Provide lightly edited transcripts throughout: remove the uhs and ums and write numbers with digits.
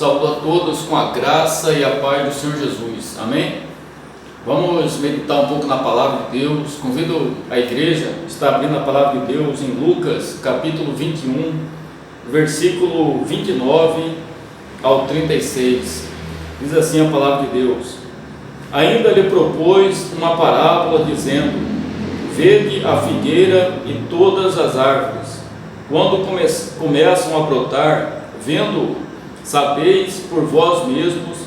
Saúdo a todos com a graça e a paz do Senhor Jesus. Amém? Vamos meditar um pouco na palavra de Deus. Convido a igreja a estar abrindo a palavra de Deus em Lucas, capítulo 21, versículo 29 ao 36. Diz assim a palavra de Deus: Ainda lhe propôs uma parábola, dizendo: Vede a figueira e todas as árvores, quando começam a brotar, vendo, sabeis por vós mesmos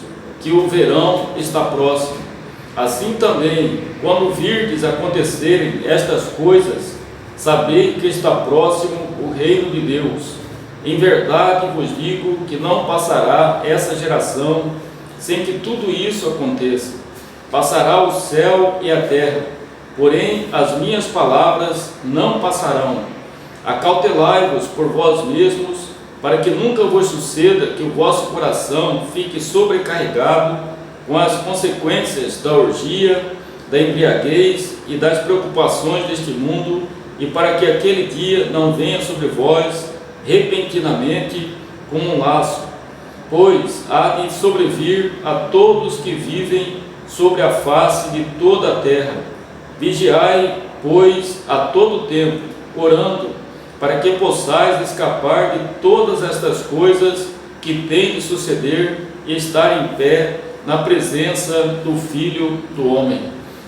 que o verão está próximo. Assim também, quando virdes acontecerem estas coisas, sabei que está próximo o reino de Deus. Em verdade vos digo que não passará essa geração sem que tudo isso aconteça. Passará o céu e a terra, porém as minhas palavras não passarão. Acautelai-vos por vós mesmos, para que nunca vos suceda que o vosso coração fique sobrecarregado com as consequências da orgia, da embriaguez e das preocupações deste mundo, e para que aquele dia não venha sobre vós repentinamente como um laço, pois há de sobrevir a todos que vivem sobre a face de toda a terra. Vigiai, pois, a todo tempo, orando, para que possais escapar de todas estas coisas que têm de suceder e estar em pé na presença do Filho do Homem.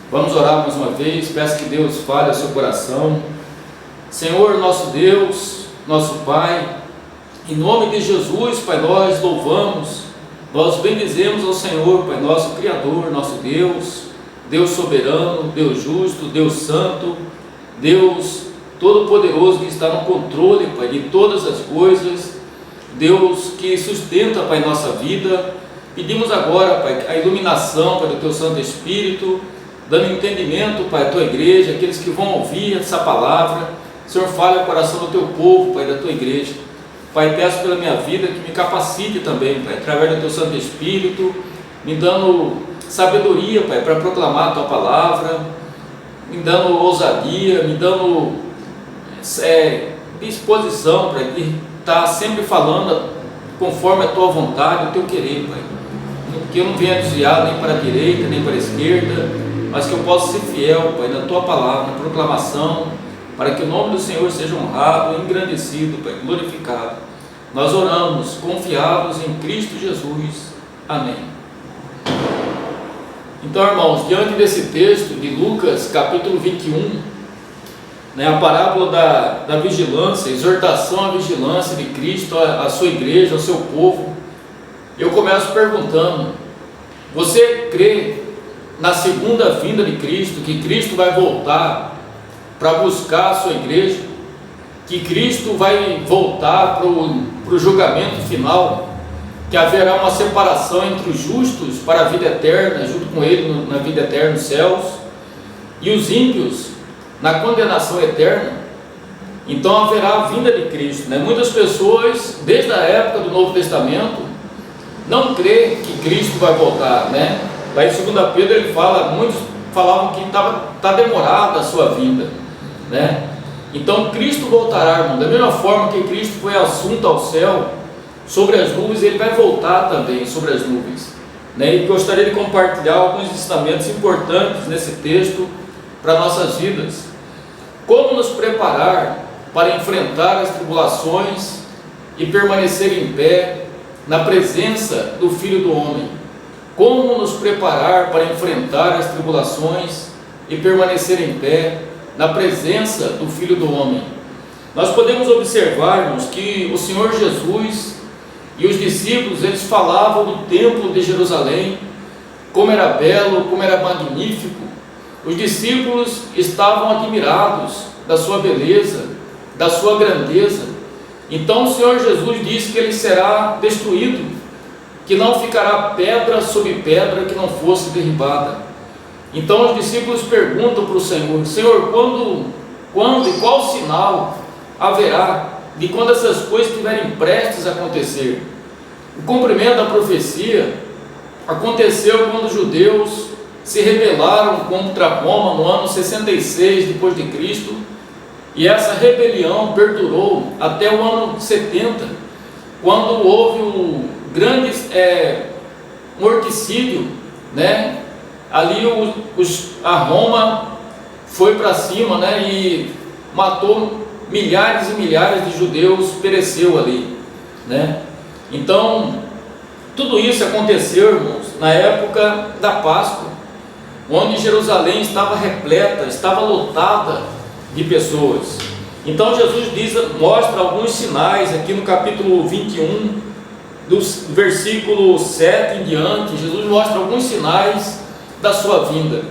Vamos orar mais uma vez. Peço que Deus fale ao seu coração. Senhor, nosso Deus, nosso Pai, em nome de Jesus, Pai, nós louvamos, nós bendizemos ao Senhor, Pai, nosso Criador, nosso Deus, Deus soberano, Deus justo, Deus santo, Deus Todo-Poderoso, que está no controle, Pai, de todas as coisas, Deus que sustenta, Pai, nossa vida. Pedimos agora, Pai, a iluminação, Pai, do Teu Santo Espírito, dando entendimento, Pai, à Tua igreja, aqueles que vão ouvir essa palavra. Senhor, fale ao coração do Teu povo, Pai, da Tua igreja. Pai, peço pela minha vida que me capacite também, Pai, através do Teu Santo Espírito, me dando sabedoria, Pai, para proclamar a Tua palavra, me dando ousadia, me dando disposição para estar sempre falando conforme a Tua vontade, o Teu querer, Pai. Que eu não venha desviar nem para a direita, nem para a esquerda, mas que eu possa ser fiel, Pai, na Tua palavra, na proclamação, para que o nome do Senhor seja honrado, engrandecido, Pai, glorificado. Nós oramos, confiados em Cristo Jesus. Amém. Então, irmãos, diante desse texto de Lucas, capítulo 21, a parábola da vigilância, exortação à vigilância de Cristo, à sua igreja, ao seu povo, eu começo perguntando: você crê na segunda vinda de Cristo, que Cristo vai voltar para buscar a sua igreja, que Cristo vai voltar para o julgamento final, que haverá uma separação entre os justos para a vida eterna, junto com Ele na vida eterna nos céus, e os ímpios na condenação eterna? Então haverá a vinda de Cristo, Muitas pessoas, desde a época do Novo Testamento, não creem que Cristo vai voltar, Lá em 2 Pedro ele fala, muitos falavam que está demorada a sua vinda, Então Cristo voltará, irmão, da mesma forma que Cristo foi assunto ao céu sobre as nuvens, Ele vai voltar também sobre as nuvens, E gostaria de compartilhar alguns ensinamentos importantes nesse texto para nossas vidas. Como nos preparar para enfrentar as tribulações e permanecer em pé na presença do Filho do Homem? Como nos preparar para enfrentar as tribulações e permanecer em pé na presença do Filho do Homem? Nós podemos observarmos que o Senhor Jesus e os discípulos, eles falavam do templo de Jerusalém, como era belo, como era magnífico. Os discípulos estavam admirados da sua beleza, da sua grandeza. Então o Senhor Jesus disse que ele será destruído, que não ficará pedra sobre pedra que não fosse derribada. Então os discípulos perguntam para o Senhor: Senhor, quando e qual sinal haverá de quando essas coisas estiverem prestes a acontecer? O cumprimento da profecia aconteceu quando os judeus se rebelaram contra Roma no ano 66 depois de Cristo, e essa rebelião perdurou até o ano 70, quando houve grande morticídio, né? Ali a Roma foi para cima, né? E matou milhares e milhares de judeus, pereceu ali, né? Então, tudo isso aconteceu, irmãos, na época da Páscoa, onde Jerusalém estava repleta, estava lotada de pessoas. Então Jesus mostra alguns sinais aqui no capítulo 21, do versículo 7 em diante. Jesus mostra alguns sinais da sua vinda.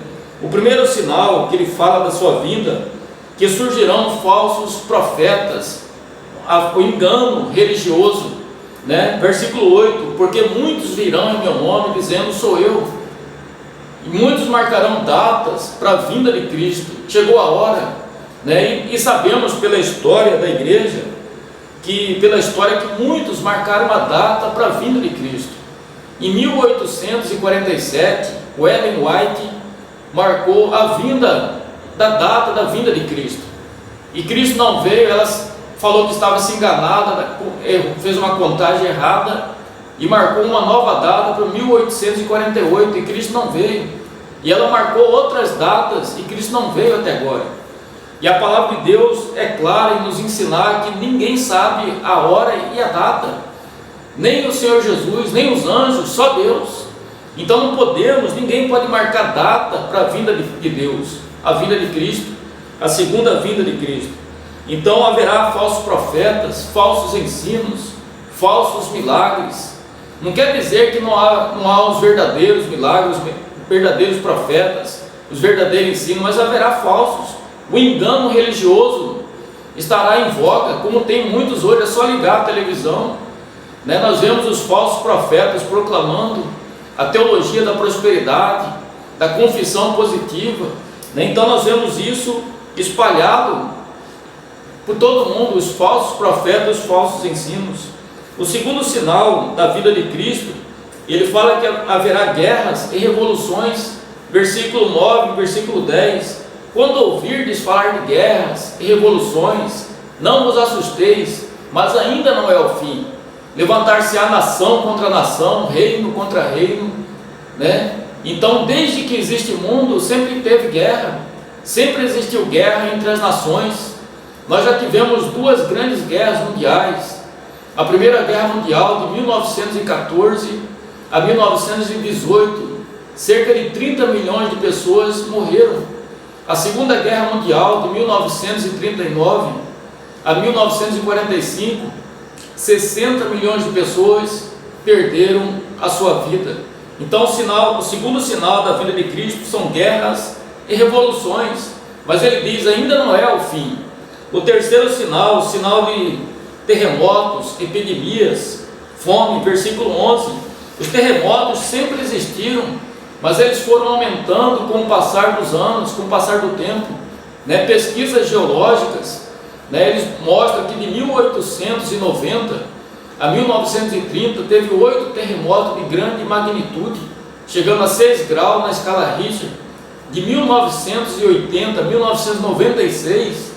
O primeiro sinal que ele fala da sua vinda, que surgirão falsos profetas, o engano religioso, né? Versículo 8, porque muitos virão em meu nome dizendo sou eu, e muitos marcarão datas para a vinda de Cristo. Chegou a hora, né? E sabemos pela história da igreja, que muitos marcaram a data para a vinda de Cristo. Em 1847, o Ellen White marcou a data da vinda de Cristo, e Cristo não veio. Ela falou que estava se enganada, fez uma contagem errada e marcou uma nova data para 1848, e Cristo não veio. E ela marcou outras datas e Cristo não veio até agora. E a palavra de Deus é clara em nos ensinar que ninguém sabe a hora e a data, nem o Senhor Jesus, nem os anjos, só Deus. Então ninguém pode marcar data para a vinda de Deus, a vinda de Cristo, a segunda vinda de Cristo. Então haverá falsos profetas, falsos ensinos, falsos milagres. Não quer dizer que não há os verdadeiros milagres, os verdadeiros profetas, os verdadeiros ensinos, mas haverá falsos. O engano religioso estará em voga, como tem muitos hoje. É só ligar a televisão, né? Nós vemos os falsos profetas proclamando a teologia da prosperidade, da confissão positiva, né? Então nós vemos isso espalhado por todo mundo, os falsos profetas, os falsos ensinos. O segundo sinal da vida de Cristo, ele fala que haverá guerras e revoluções, versículo 9, versículo 10, quando ouvirdes falar de guerras e revoluções, não vos assusteis, mas ainda não é o fim. Levantar-se-á nação contra nação, reino contra reino, né? Então, desde que existe mundo, sempre teve guerra, sempre existiu guerra entre as nações. Nós já tivemos duas grandes guerras mundiais. A Primeira Guerra Mundial de 1914 a 1918, cerca de 30 milhões de pessoas morreram. A Segunda Guerra Mundial de 1939 a 1945, 60 milhões de pessoas perderam a sua vida. Então o segundo sinal da vida de Cristo são guerras e revoluções, mas ele diz ainda não é o fim. O terceiro sinal, o sinal de terremotos, epidemias, fome, versículo 11. Os terremotos sempre existiram, mas eles foram aumentando com o passar dos anos, com o passar do tempo, né? Pesquisas geológicas, né, eles mostram que de 1890 a 1930 teve 8 terremotos de grande magnitude, chegando a 6 graus na escala Richter. De 1980 a 1996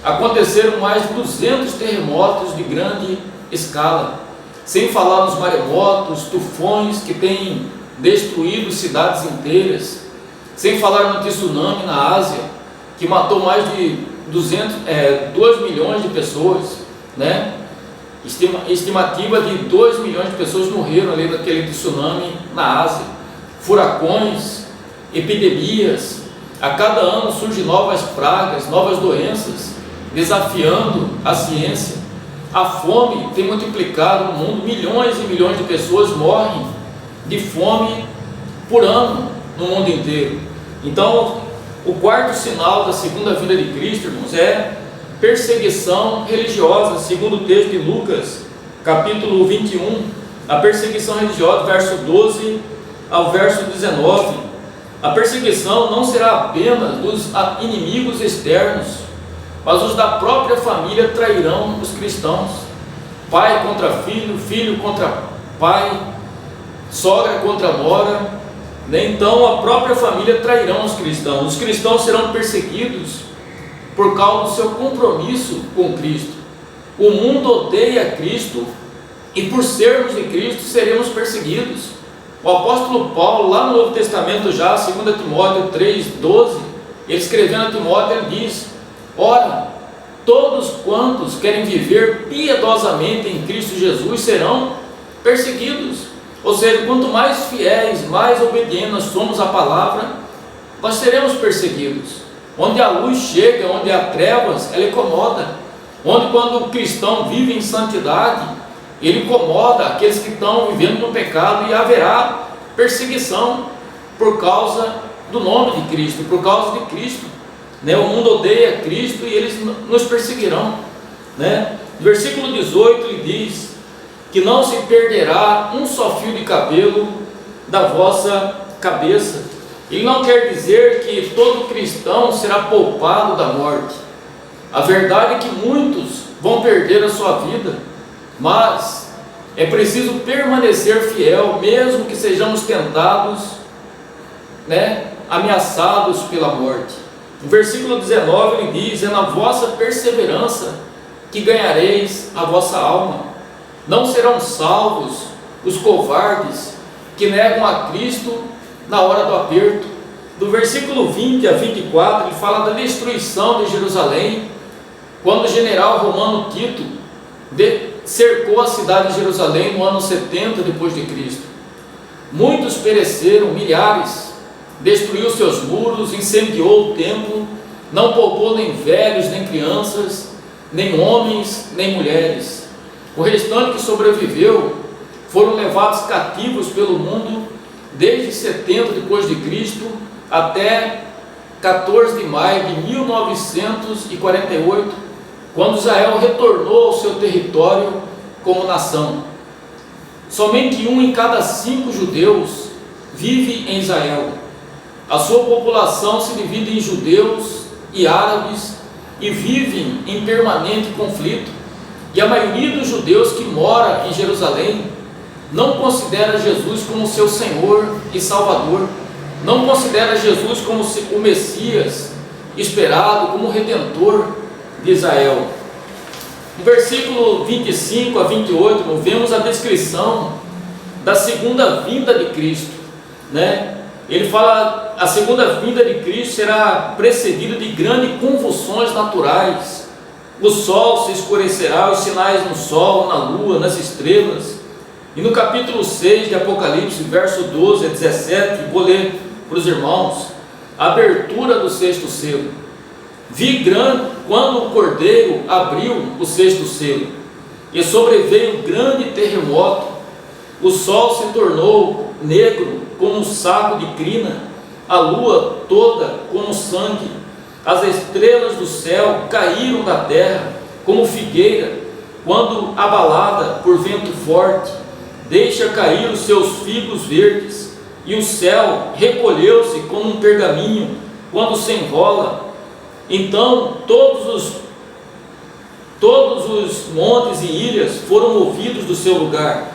aconteceram mais de 200 terremotos de grande escala, sem falar nos maremotos, tufões que têm destruído cidades inteiras, sem falar no tsunami na Ásia, que matou mais de 2 milhões de pessoas, né? Estimativa de 2 milhões de pessoas morreram ali naquele tsunami na Ásia. Furacões, epidemias, a cada ano surgem novas pragas, novas doenças, desafiando a ciência. A fome tem multiplicado no mundo, milhões e milhões de pessoas morrem de fome por ano no mundo inteiro. Então, o quarto sinal da segunda vinda de Cristo, irmãos, é perseguição religiosa, segundo o texto de Lucas, capítulo 21, a perseguição religiosa, verso 12 ao verso 19. A perseguição não será apenas dos inimigos externos, mas os da própria família trairão os cristãos. Pai contra filho, filho contra pai, sogra contra nora, né? Então a própria família trairão os cristãos. Os cristãos serão perseguidos por causa do seu compromisso com Cristo. O mundo odeia Cristo e por sermos de Cristo seremos perseguidos. O apóstolo Paulo, lá no Novo Testamento já, 2 Timóteo 3,12, ele escrevendo a Timóteo, ele diz: ora, todos quantos querem viver piedosamente em Cristo Jesus serão perseguidos. Ou seja, quanto mais fiéis, mais obedientes nós somos à palavra, nós seremos perseguidos. Onde a luz chega, onde há trevas, ela incomoda. Onde quando o cristão vive em santidade, ele incomoda aqueles que estão vivendo no pecado, e haverá perseguição por causa do nome de Cristo, por causa de Cristo. O mundo odeia Cristo e eles nos perseguirão. No versículo 18 ele diz que não se perderá um só fio de cabelo da vossa cabeça. Ele não quer dizer que todo cristão será poupado da morte. A verdade é que muitos vão perder a sua vida, mas é preciso permanecer fiel, mesmo que sejamos tentados, ameaçados pela morte. No versículo 19 ele diz: é na vossa perseverança que ganhareis a vossa alma. Não serão salvos os covardes que negam a Cristo na hora do aperto. Do versículo 20 a 24 ele fala da destruição de Jerusalém, quando o general romano Tito cercou a cidade de Jerusalém no ano 70 depois de Cristo. Muitos pereceram, milhares. Destruiu seus muros, incendiou o templo, não poupou nem velhos, nem crianças, nem homens, nem mulheres. O restante que sobreviveu foram levados cativos pelo mundo desde 70 depois de Cristo até 14 de maio de 1948, quando Israel retornou ao seu território como nação. Somente 1 em cada 5 judeus vive em Israel. A sua população se divide em judeus e árabes e vivem em permanente conflito. E a maioria dos judeus que mora em Jerusalém não considera Jesus como seu Senhor e Salvador, não considera Jesus como o Messias esperado, como o Redentor de Israel. No versículo 25 a 28, vemos a descrição da segunda vinda de Cristo, Ele fala: a segunda vinda de Cristo será precedida de grandes convulsões naturais. O sol se escurecerá, os sinais no sol, na lua, nas estrelas. E no capítulo 6 de Apocalipse, verso 12 a 17, vou ler para os irmãos a abertura do 6º selo. Vi grande quando o Cordeiro abriu o 6º selo, e sobreveio grande terremoto. O sol se tornou negro como um saco de crina, a lua toda como sangue, as estrelas do céu caíram da terra como figueira quando abalada por vento forte deixa cair os seus figos verdes, e o céu recolheu-se como um pergaminho quando se enrola. Então todos os montes e ilhas foram movidos do seu lugar,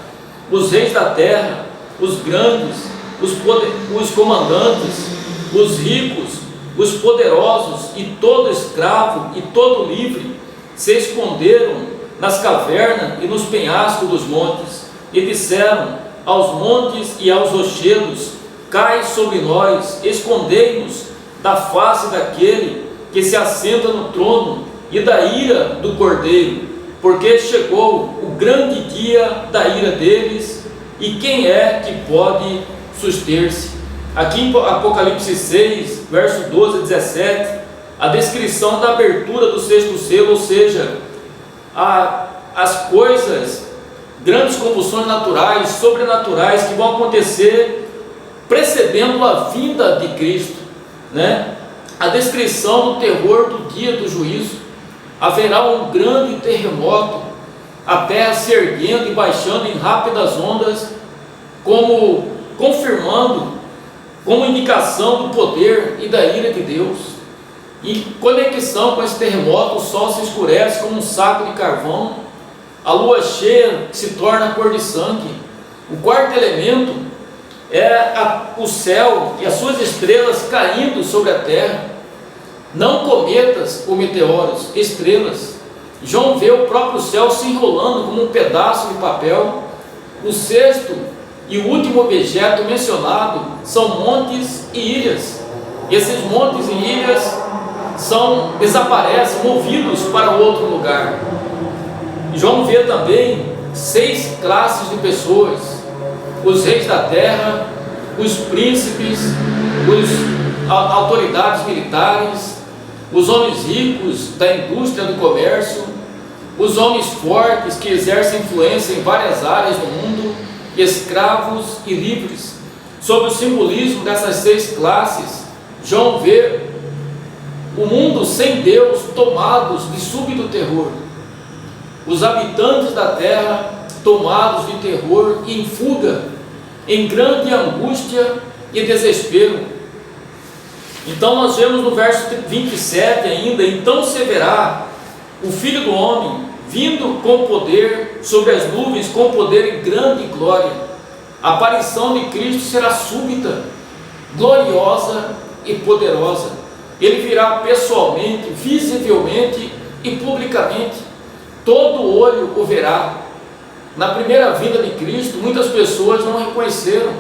os reis da terra, os grandes, os comandantes, os ricos, os poderosos e todo escravo e todo livre se esconderam nas cavernas e nos penhascos dos montes, e disseram aos montes e aos rochedos: cai sobre nós, escondei-nos da face daquele que se assenta no trono e da ira do Cordeiro, porque chegou o grande dia da ira deles, e quem é que pode suster-se? Aqui em Apocalipse 6, verso 12 a 17, a descrição da abertura do 6º selo, ou seja, as coisas, grandes convulsões naturais, sobrenaturais que vão acontecer precedendo a vinda de Cristo, A descrição do terror do dia do juízo. Haverá um grande terremoto, a terra se erguendo e baixando em rápidas ondas, como indicação do poder e da ira de Deus. Em conexão com esse terremoto, o sol se escurece como um saco de carvão, a lua cheia se torna cor de sangue. O quarto elemento é o céu e as suas estrelas caindo sobre a terra, não cometas ou meteoros, estrelas. João vê o próprio céu se enrolando como um pedaço de papel. O sexto e o último objeto mencionado são montes e ilhas. Esses montes e ilhas desaparecem, movidos para outro lugar. João vê também 6 classes de pessoas: os reis da terra, os príncipes, as autoridades militares, os homens ricos da indústria do comércio, os homens fortes que exercem influência em várias áreas do mundo, escravos e livres. Sob o simbolismo dessas 6 classes, João vê o mundo sem Deus tomados de súbito terror, os habitantes da terra tomados de terror e em fuga, em grande angústia e desespero. Então nós vemos no verso 27 ainda: então se verá o Filho do Homem vindo com poder sobre as nuvens, com poder e grande glória. A aparição de Cristo será súbita, gloriosa e poderosa. Ele virá pessoalmente, visivelmente e publicamente. Todo olho o verá. Na primeira vinda de Cristo, muitas pessoas não reconheceram,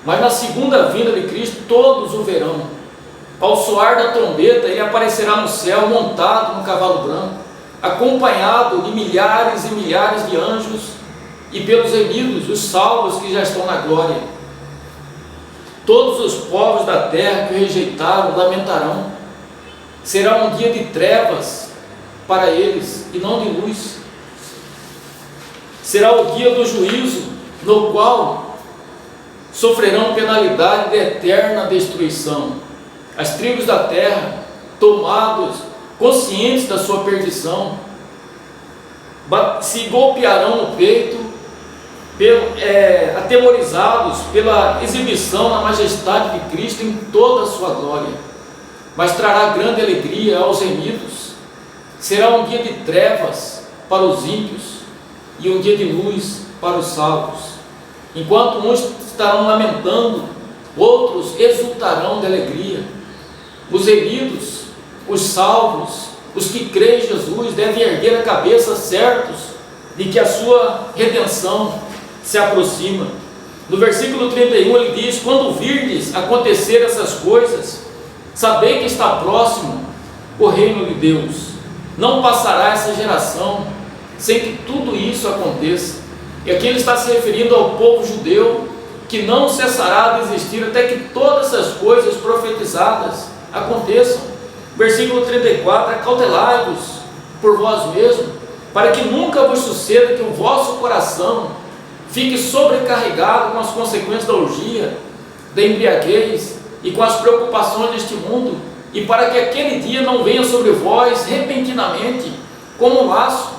mas na segunda vinda de Cristo, todos o verão. Ao soar da trombeta, ele aparecerá no céu, montado num cavalo branco, acompanhado de milhares e milhares de anjos e pelos remidos, os salvos que já estão na glória. Todos os povos da terra que o rejeitaram lamentarão. Será um dia de trevas para eles e não de luz. Será o dia do juízo, no qual sofrerão penalidade de eterna destruição. As tribos da terra, tomados, conscientes da sua perdição, se golpearão no peito, atemorizados pela exibição da majestade de Cristo em toda a sua glória. Mas trará grande alegria aos remidos. Será um dia de trevas para os ímpios e um dia de luz para os salvos. Enquanto uns estarão lamentando, outros exultarão de alegria. Os remidos, os salvos, os que creem em Jesus devem erguer a cabeça, certos de que a sua redenção se aproxima. No versículo 31 ele diz: quando virdes acontecer essas coisas, sabei que está próximo o reino de Deus. Não passará essa geração sem que tudo isso aconteça. E aqui ele está se referindo ao povo judeu, que não cessará de existir até que todas essas coisas profetizadas aconteçam. Versículo 34: acautelai-vos por vós mesmos, para que nunca vos suceda que o vosso coração fique sobrecarregado com as consequências da orgia, da embriaguez e com as preocupações deste mundo, e para que aquele dia não venha sobre vós repentinamente como um laço.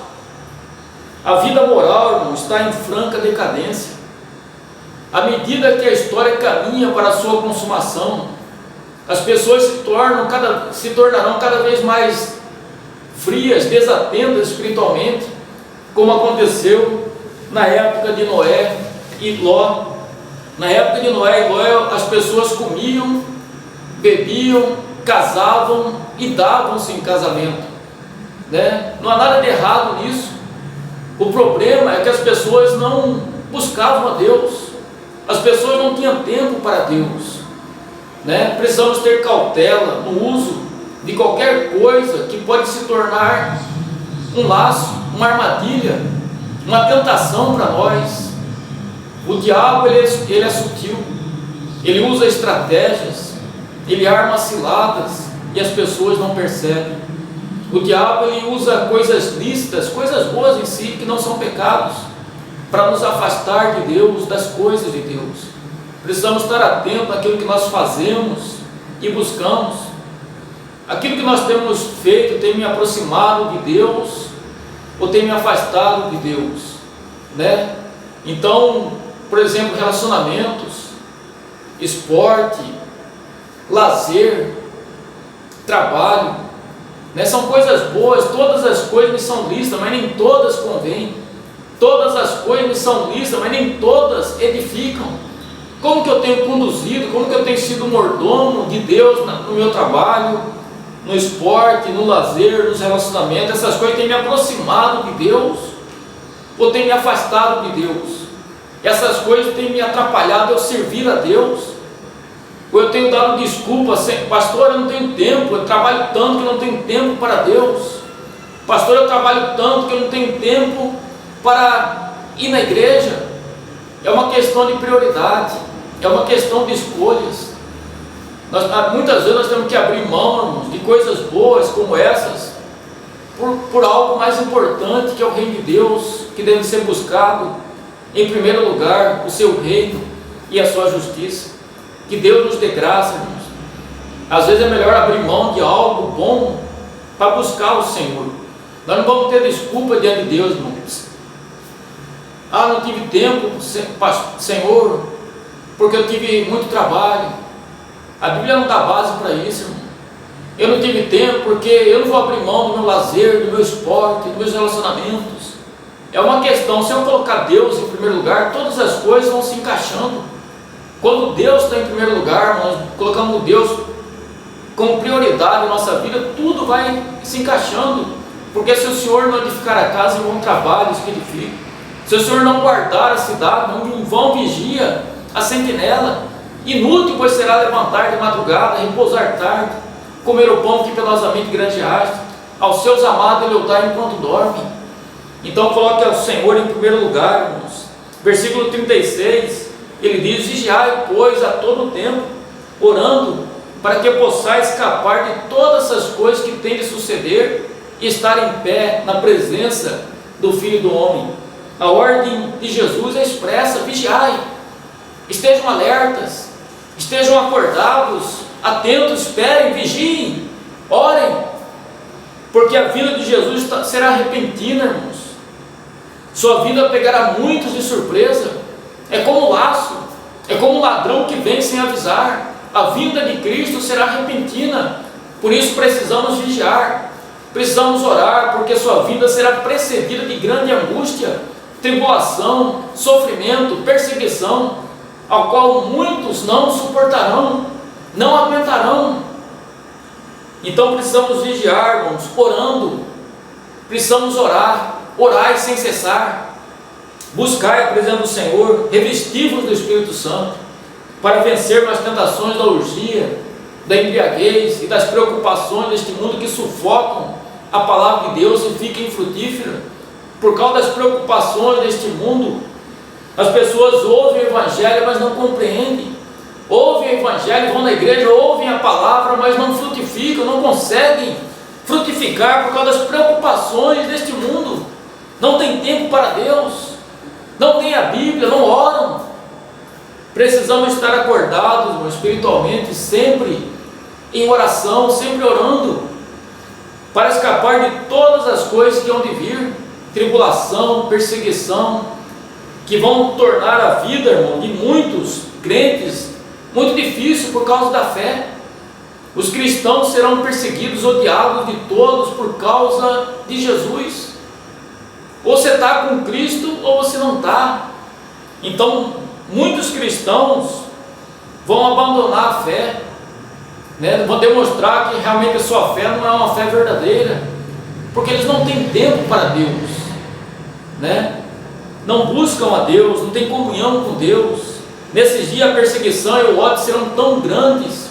A vida moral, irmão, está em franca decadência. À medida que a história caminha para a sua consumação, as pessoas se tornarão cada vez mais frias, desatentas espiritualmente, como aconteceu na época de Noé e Ló. Na época de Noé e Ló, as pessoas comiam, bebiam, casavam e davam-se em casamento, né? Não há nada de errado nisso. O problema é que as pessoas não buscavam a Deus, as pessoas não tinham tempo para Deus, né? Precisamos ter cautela no uso de qualquer coisa que pode se tornar um laço, uma armadilha, uma tentação para nós. O diabo ele é sutil, ele usa estratégias, ele arma ciladas e as pessoas não percebem. O diabo ele usa coisas lícitas, coisas boas em si, que não são pecados, para nos afastar de Deus, das coisas de Deus. Precisamos estar atentos àquilo que nós fazemos e buscamos. Aquilo que nós temos feito tem me aproximado de Deus ou tem me afastado de Deus, né? Então, por exemplo, relacionamentos, esporte, lazer, trabalho, né? São coisas boas, todas as coisas me são lícitas, mas nem todas convêm. Todas as coisas me são lícitas, mas nem todas edificam. Como que eu tenho conduzido, como que eu tenho sido mordomo de Deus no meu trabalho, no esporte, no lazer, nos relacionamentos, essas coisas têm me aproximado de Deus ou têm me afastado de Deus? Essas coisas têm me atrapalhado eu servir a Deus? Ou eu tenho dado desculpa, pastor, eu não tenho tempo, eu trabalho tanto que eu não tenho tempo para Deus. Pastor, eu trabalho tanto que eu não tenho tempo para ir na igreja. É uma questão de prioridade, é uma questão de escolhas. Muitas vezes nós temos que abrir mão, irmãos, de coisas boas como essas, por algo mais importante, que é o reino de Deus, que deve ser buscado em primeiro lugar, o seu reino e a sua justiça. Que Deus nos dê graça, irmãos. Às vezes é melhor abrir mão de algo bom para buscar o Senhor. Nós não vamos ter desculpa diante de Deus, irmãos. Não tive tempo, Senhor, porque eu tive muito trabalho. A Bíblia não dá base para isso, irmão. Eu não tive tempo porque eu não vou abrir mão do meu lazer, do meu esporte, dos meus relacionamentos. É uma questão, se eu colocar Deus em primeiro lugar, todas as coisas vão se encaixando. Quando Deus está em primeiro lugar, nós colocamos Deus como prioridade na nossa vida, tudo vai se encaixando. Porque se o Senhor não edificar a casa, em vão trabalhos que edifica. Se o Senhor não guardar a cidade, não em vão vigia a sentinela. Inútil, pois, será levantar de madrugada, repousar tarde, comer o pão que penosamente granjeaste, aos seus amados ele lutar enquanto dorme. Então coloque ao Senhor em primeiro lugar, irmãos. Versículo 36, ele diz: vigiai, pois, a todo tempo, orando, para que possais escapar de todas essas coisas que têm de suceder e estar em pé na presença do Filho do Homem. A ordem de Jesus é expressa: vigiai, estejam alertas, estejam acordados, atentos, esperem, vigiem, orem, porque a vinda de Jesus será repentina, irmãos. Sua vida pegará muitos de surpresa. É como laço, é como um ladrão que vem sem avisar. A vinda de Cristo será repentina. Por isso precisamos vigiar, precisamos orar, porque sua vinda será precedida de grande angústia, tribulação, sofrimento, perseguição, ao qual muitos não suportarão, não aguentarão. Então precisamos vigiar, irmãos, orando. Precisamos orar. Orai sem cessar, buscai a presença do Senhor, revestivos do Espírito Santo, para vencermos as tentações da orgia, da embriaguez e das preocupações deste mundo que sufocam a palavra de Deus e fica infrutífera. Por causa das preocupações deste mundo, as pessoas ouvem o Evangelho, mas não compreendem. Ouvem o Evangelho, vão na igreja, ouvem a palavra, mas não frutificam, não conseguem frutificar por causa das preocupações deste mundo. Não tem tempo para Deus, não tem a Bíblia, não oram. Precisamos estar acordados, irmão, espiritualmente, sempre em oração, sempre orando, para escapar de todas as coisas que hão de vir, tribulação, perseguição, que vão tornar a vida, irmão, de muitos crentes muito difícil por causa da fé. Os cristãos serão perseguidos, odiados de todos por causa de Jesus. Ou você está com Cristo ou você não está. Então muitos cristãos vão abandonar a fé, né? Vão demonstrar que realmente a sua fé não é uma fé verdadeira, porque eles não têm tempo para Deus, né? Não buscam a Deus, não têm comunhão com Deus. Nesses dias a perseguição e o ódio serão tão grandes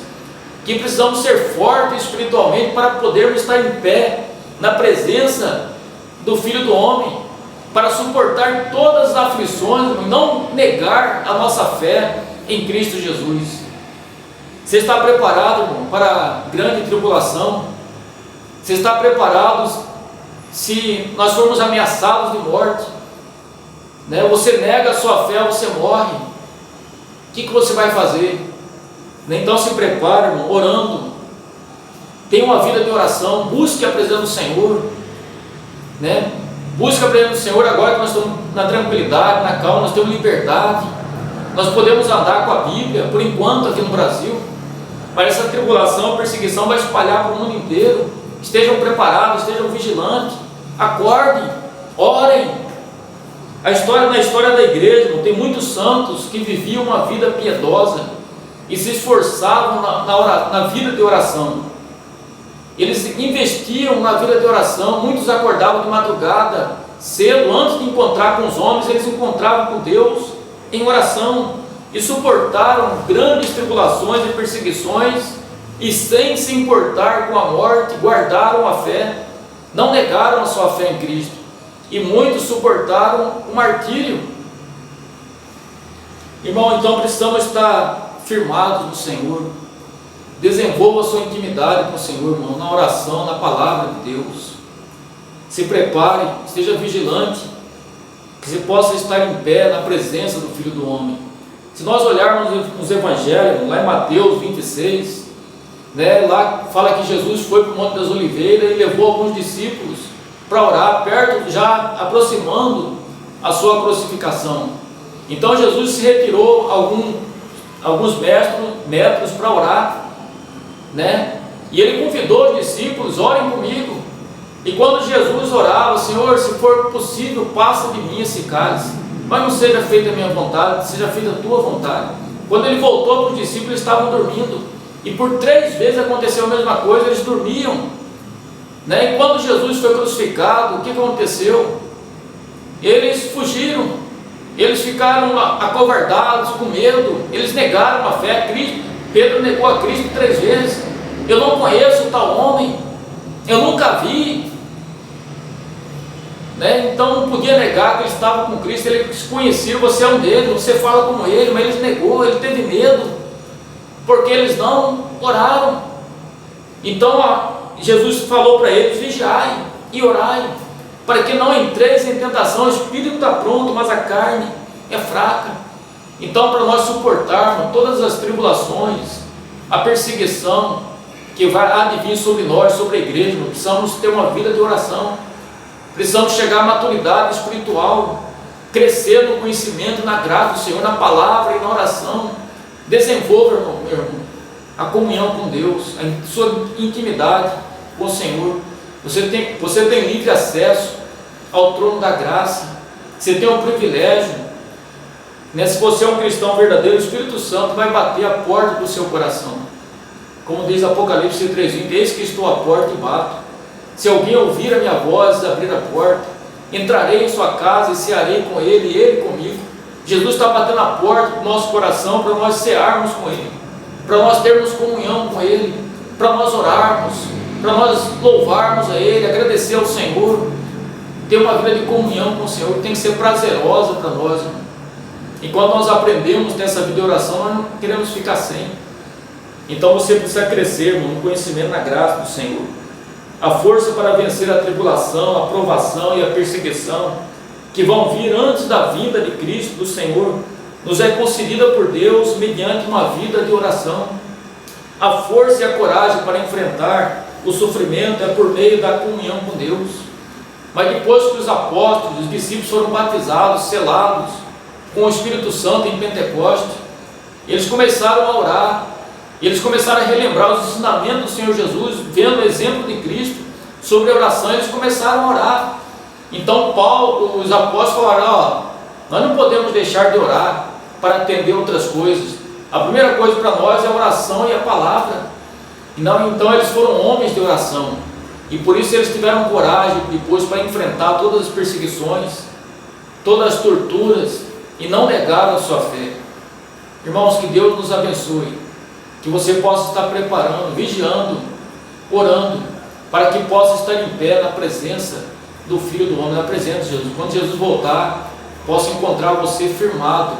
que precisamos ser fortes espiritualmente para podermos estar em pé na presença do Filho do Homem, para suportar todas as aflições e não negar a nossa fé em Cristo Jesus. Você está preparado, irmão, para a grande tribulação? Você está preparado se nós formos ameaçados de morte, né? Você nega a sua fé, você morre. O que você vai fazer? Então se prepare, irmão, orando. Tenha uma vida de oração. Busque a presença do Senhor, né? Busque a presença do Senhor agora que nós estamos na tranquilidade, na calma, nós temos liberdade. Nós podemos andar com a Bíblia, por enquanto, aqui no Brasil. Mas essa tribulação, perseguição vai espalhar para o mundo inteiro. Estejam preparados, estejam vigilantes. Acordem, orem. Na história da igreja, tem muitos santos que viviam uma vida piedosa e se esforçavam na vida de oração. Eles investiam na vida de oração. Muitos acordavam de madrugada, cedo, antes de encontrar com os homens, eles encontravam com Deus em oração, e suportaram grandes tribulações e perseguições, e sem se importar com a morte, guardaram a fé, não negaram a sua fé em Cristo, e muitos suportaram o martírio. Irmão, então precisamos estar firmados no Senhor. Desenvolva a sua intimidade com o Senhor, irmão, na oração, na palavra de Deus. Se prepare, esteja vigilante, que você possa estar em pé na presença do Filho do Homem. Se nós olharmos nos evangelhos, lá em Mateus 26, lá fala que Jesus foi para o Monte das Oliveiras e levou alguns discípulos para orar, perto, já aproximando a sua crucificação. Então Jesus se retirou alguns metros para orar, e ele convidou os discípulos: orem comigo. E quando Jesus orava: Senhor, se for possível, passa de mim esse cálice, mas não seja feita a minha vontade, seja feita a tua vontade. Quando ele voltou para os discípulos, eles estavam dormindo, e por 3 vezes aconteceu a mesma coisa, eles dormiam, E quando Jesus foi crucificado, o que aconteceu? Eles fugiram, eles ficaram acovardados, com medo, eles negaram a fé. Pedro negou a Cristo 3 vezes. Eu não conheço tal homem, eu nunca vi, então não podia negar que ele estava com Cristo. Eles conheciam: você é um deles, você fala como ele, mas ele negou, ele teve medo, porque eles não oraram. Então Jesus falou para eles: vigiai e orai, para que não entreis em tentação. O espírito está pronto, mas a carne é fraca. Então, para nós suportarmos todas as tribulações, a perseguição que vai vir sobre nós, sobre a igreja, nós precisamos ter uma vida de oração, precisamos chegar à maturidade espiritual, crescer no conhecimento, na graça do Senhor, na palavra e na oração. Desenvolva, meu irmão, a comunhão com Deus, a sua intimidade com o Senhor. Você tem livre acesso ao trono da graça, você tem um privilégio, Se você é um cristão verdadeiro, o Espírito Santo vai bater a porta do seu coração, como diz Apocalipse 3:20: eis que estou à porta e bato. Se alguém ouvir a minha voz e abrir a porta, entrarei em sua casa e cearei com ele e ele comigo. Jesus está batendo a porta do nosso coração para nós cearmos com ele, para nós termos comunhão com ele, para nós orarmos, para nós louvarmos a ele, agradecer ao Senhor. Ter uma vida de comunhão com o Senhor tem que ser prazerosa para nós, irmão. E quando nós aprendemos dessa vida de oração, nós não queremos ficar sem. Então você precisa crescer, irmão, no conhecimento, na graça do Senhor. A força para vencer a tribulação, a provação e a perseguição que vão vir antes da vinda de Cristo, do Senhor, nos é concedida por Deus mediante uma vida de oração. A força e a coragem para enfrentar o sofrimento é por meio da comunhão com Deus. Mas depois que os apóstolos, os discípulos foram batizados, selados com o Espírito Santo em Pentecostes, eles começaram a orar, eles começaram a relembrar os ensinamentos do Senhor Jesus, vendo o exemplo de Cristo sobre a oração. Eles começaram a orar. Então os apóstolos falaram: nós não podemos deixar de orar para atender outras coisas. A primeira coisa para nós é a oração e a palavra. Então eles foram homens de oração, e por isso eles tiveram coragem depois para enfrentar todas as perseguições, todas as torturas, e não negaram a sua fé. Irmãos, que Deus nos abençoe, que você possa estar preparando, vigiando, orando, para que possa estar em pé na presença do Filho do Homem, na presença de Jesus. Quando Jesus voltar, possa encontrar você firmado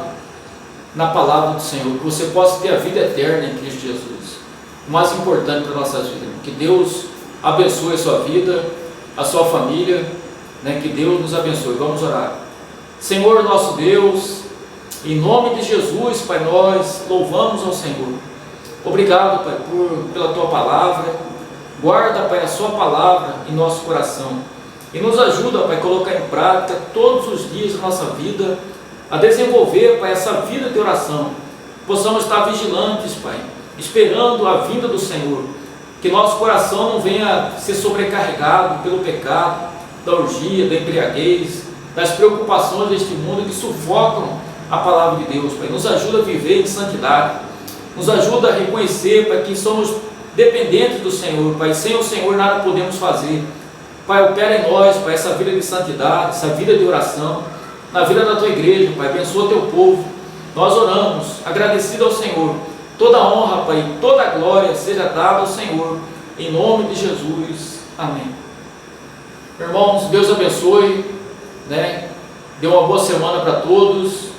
na palavra do Senhor, que você possa ter a vida eterna em Cristo Jesus. O mais importante para nossas vidas, que Deus abençoe a sua vida, a sua família, que Deus nos abençoe. Vamos orar. Senhor nosso Deus, em nome de Jesus, Pai, nós louvamos ao Senhor. Obrigado, Pai, pela Tua palavra. Guarda, Pai, a Sua palavra em nosso coração, e nos ajuda, Pai, a colocar em prática todos os dias da nossa vida, a desenvolver, Pai, essa vida de oração. Possamos estar vigilantes, Pai, esperando a vinda do Senhor, que nosso coração não venha ser sobrecarregado pelo pecado, da orgia, da embriaguez, das preocupações deste mundo que sufocam a palavra de Deus. Pai, nos ajuda a viver em santidade, nos ajuda a reconhecer, Pai, que somos dependentes do Senhor, Pai. Sem o Senhor nada podemos fazer. Pai, opera em nós, Pai, essa vida de santidade, essa vida de oração, na vida da Tua igreja, Pai. Abençoa Teu povo. Nós oramos, agradecido ao Senhor. Toda honra, Pai, toda glória seja dada ao Senhor, em nome de Jesus. Amém. Irmãos, Deus abençoe, né? Dê uma boa semana para todos.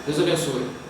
Deus abençoe.